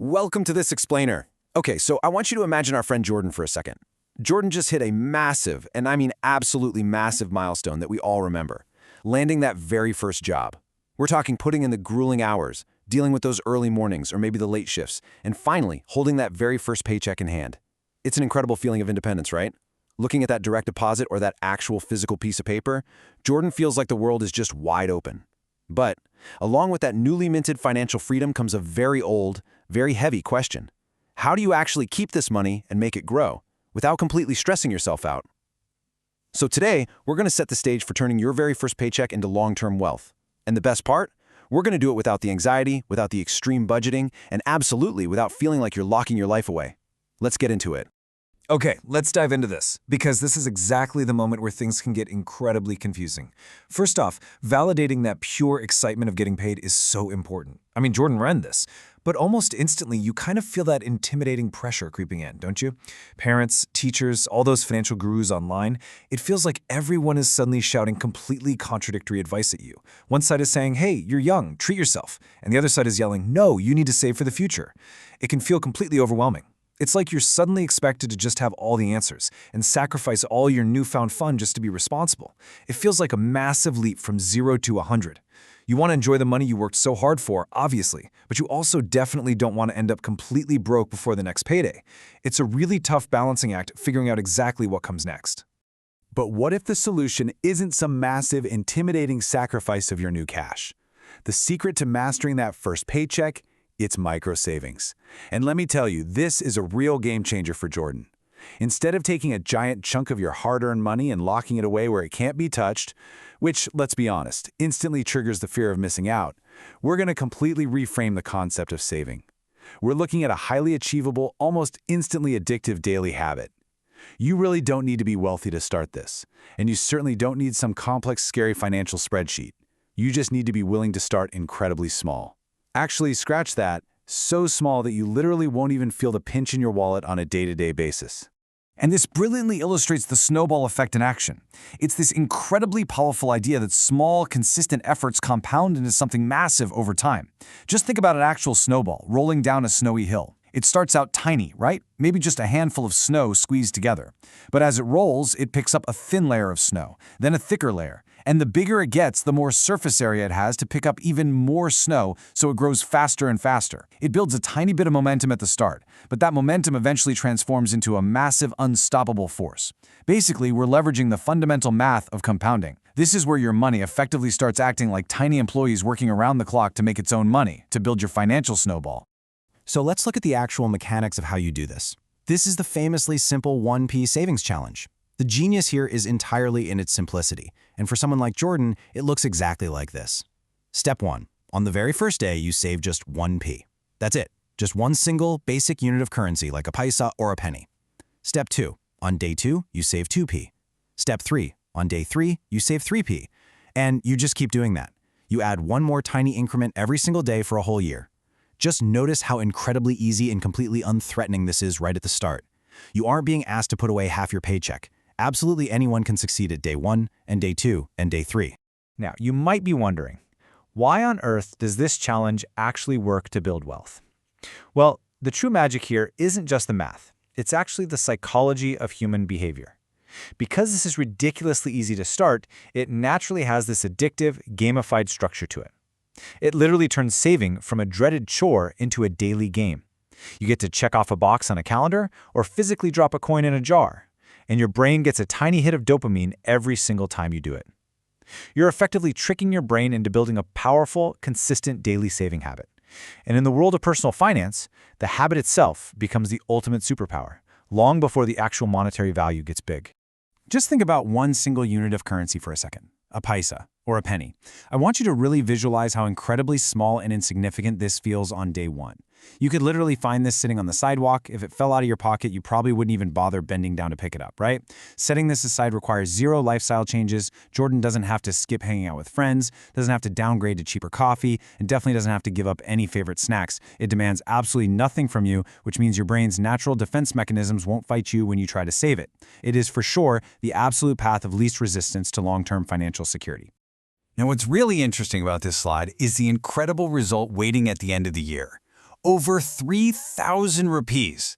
Welcome to this explainer. Okay, so I want you to imagine our friend Jordan for a second. Jordan just hit a massive, and I mean absolutely massive milestone that we all remember. Landing that very first job. We're talking putting in the grueling hours, dealing with those early mornings or maybe the late shifts, and finally holding that very first paycheck in hand. It's an incredible feeling of independence, right? Looking at that direct deposit or that actual physical piece of paper, Jordan feels like the world is just wide open. But along with that newly minted financial freedom comes a very old, very heavy question. How do you actually keep this money and make it grow without completely stressing yourself out? So today, we're going to set the stage for turning your very first paycheck into long-term wealth. And the best part? We're going to do it without the anxiety, without the extreme budgeting, and absolutely without feeling like you're locking your life away. Let's get into it. Okay, let's dive into this, because this is exactly the moment where things can get incredibly confusing. First off, validating that pure excitement of getting paid is so important. I mean, Jordan ran this, but almost instantly you kind of feel that intimidating pressure creeping in, don't you? Parents, teachers, all those financial gurus online, it feels like everyone is suddenly shouting completely contradictory advice at you. One side is saying, hey, you're young, treat yourself, and the other side is yelling, no, you need to save for the future. It can feel completely overwhelming. It's like you're suddenly expected to just have all the answers and sacrifice all your newfound fun just to be responsible. It feels like a massive leap from 0 to 100. You want to enjoy the money you worked so hard for, obviously, but you also definitely don't want to end up completely broke before the next payday. It's a really tough balancing act figuring out exactly what comes next. But what if the solution isn't some massive, intimidating sacrifice of your new cash? The secret to mastering that first paycheck? It's micro savings. And let me tell you, this is a real game changer for Jordan. Instead of taking a giant chunk of your hard-earned money and locking it away where it can't be touched, which, let's be honest, instantly triggers the fear of missing out, we're going to completely reframe the concept of saving. We're looking at a highly achievable, almost instantly addictive daily habit. You really don't need to be wealthy to start this, and you certainly don't need some complex, scary financial spreadsheet. You just need to be willing to start incredibly small. Actually, scratch that, so small that you literally won't even feel the pinch in your wallet on a day-to-day basis. And this brilliantly illustrates the snowball effect in action. It's this incredibly powerful idea that small, consistent efforts compound into something massive over time. Just think about an actual snowball rolling down a snowy hill. It starts out tiny, right? Maybe just a handful of snow squeezed together. But as it rolls, it picks up a thin layer of snow, then a thicker layer. And the bigger it gets, the more surface area it has to pick up even more snow, so it grows faster and faster. It builds a tiny bit of momentum at the start, but that momentum eventually transforms into a massive, unstoppable force. Basically, we're leveraging the fundamental math of compounding. This is where your money effectively starts acting like tiny employees working around the clock to make its own money, to build your financial snowball. So let's look at the actual mechanics of how you do this. This is the famously simple 1P savings challenge. The genius here is entirely in its simplicity, and for someone like Jordan, it looks exactly like this. Step 1. On the very first day, you save just 1P. That's it. Just one single, basic unit of currency like a paisa or a penny. Step 2. On day 2, you save 2P. Step 3. On day 3, you save 3P. And you just keep doing that. You add one more tiny increment every single day for a whole year. Just notice how incredibly easy and completely unthreatening this is right at the start. You aren't being asked to put away half your paycheck. Absolutely anyone can succeed at day 1 and day 2 and day 3. Now, you might be wondering, why on earth does this challenge actually work to build wealth? Well, the true magic here isn't just the math. It's actually the psychology of human behavior. Because this is ridiculously easy to start, it naturally has this addictive, gamified structure to it. It literally turns saving from a dreaded chore into a daily game. You get to check off a box on a calendar or physically drop a coin in a jar, and your brain gets a tiny hit of dopamine every single time you do it. You're effectively tricking your brain into building a powerful, consistent daily saving habit. And in the world of personal finance, the habit itself becomes the ultimate superpower, long before the actual monetary value gets big. Just think about one single unit of currency for a second, a paisa or a penny. I want you to really visualize how incredibly small and insignificant this feels on day 1. You could literally find this sitting on the sidewalk. If it fell out of your pocket, you probably wouldn't even bother bending down to pick it up, right? Setting this aside requires zero lifestyle changes. Jordan doesn't have to skip hanging out with friends, doesn't have to downgrade to cheaper coffee, and definitely doesn't have to give up any favorite snacks. It demands absolutely nothing from you, which means your brain's natural defense mechanisms won't fight you when you try to save it. It is for sure the absolute path of least resistance to long-term financial security. Now, what's really interesting about this slide is the incredible result waiting at the end of the year. Over 3,000 rupees.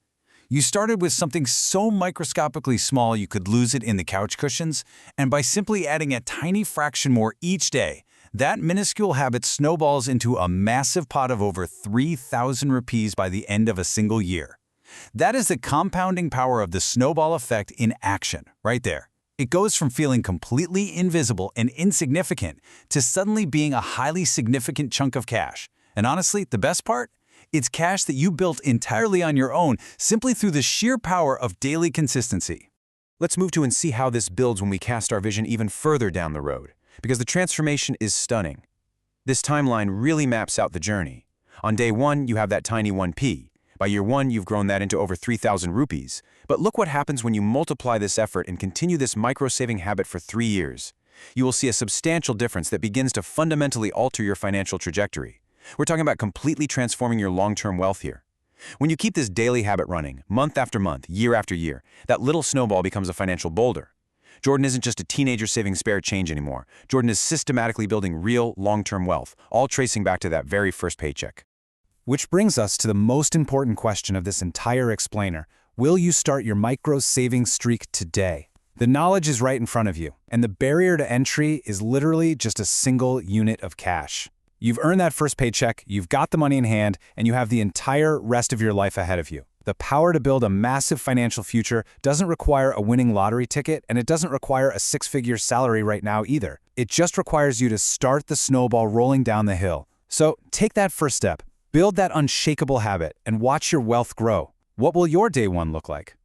You started with something so microscopically small you could lose it in the couch cushions, and by simply adding a tiny fraction more each day, that minuscule habit snowballs into a massive pot of over 3,000 rupees by the end of a single year. That is the compounding power of the snowball effect in action, right there. It goes from feeling completely invisible and insignificant to suddenly being a highly significant chunk of cash. And honestly, the best part? It's cash that you built entirely on your own simply through the sheer power of daily consistency. Let's move to and see how this builds when we cast our vision even further down the road, because the transformation is stunning. This timeline really maps out the journey. On day 1, you have that tiny 1p. By year 1, you've grown that into over 3,000 rupees. But look what happens when you multiply this effort and continue this micro-saving habit for 3 years. You will see a substantial difference that begins to fundamentally alter your financial trajectory. We're talking about completely transforming your long-term wealth here. When you keep this daily habit running, month after month, year after year, that little snowball becomes a financial boulder. Jordan isn't just a teenager saving spare change anymore. Jordan is systematically building real, long-term wealth, all tracing back to that very first paycheck. Which brings us to the most important question of this entire explainer. Will you start your micro-saving streak today? The knowledge is right in front of you, and the barrier to entry is literally just a single unit of cash. You've earned that first paycheck, you've got the money in hand, and you have the entire rest of your life ahead of you. The power to build a massive financial future doesn't require a winning lottery ticket, and it doesn't require a 6-figure salary right now either. It just requires you to start the snowball rolling down the hill. So take that first step, build that unshakable habit, and watch your wealth grow. What will your day 1 look like?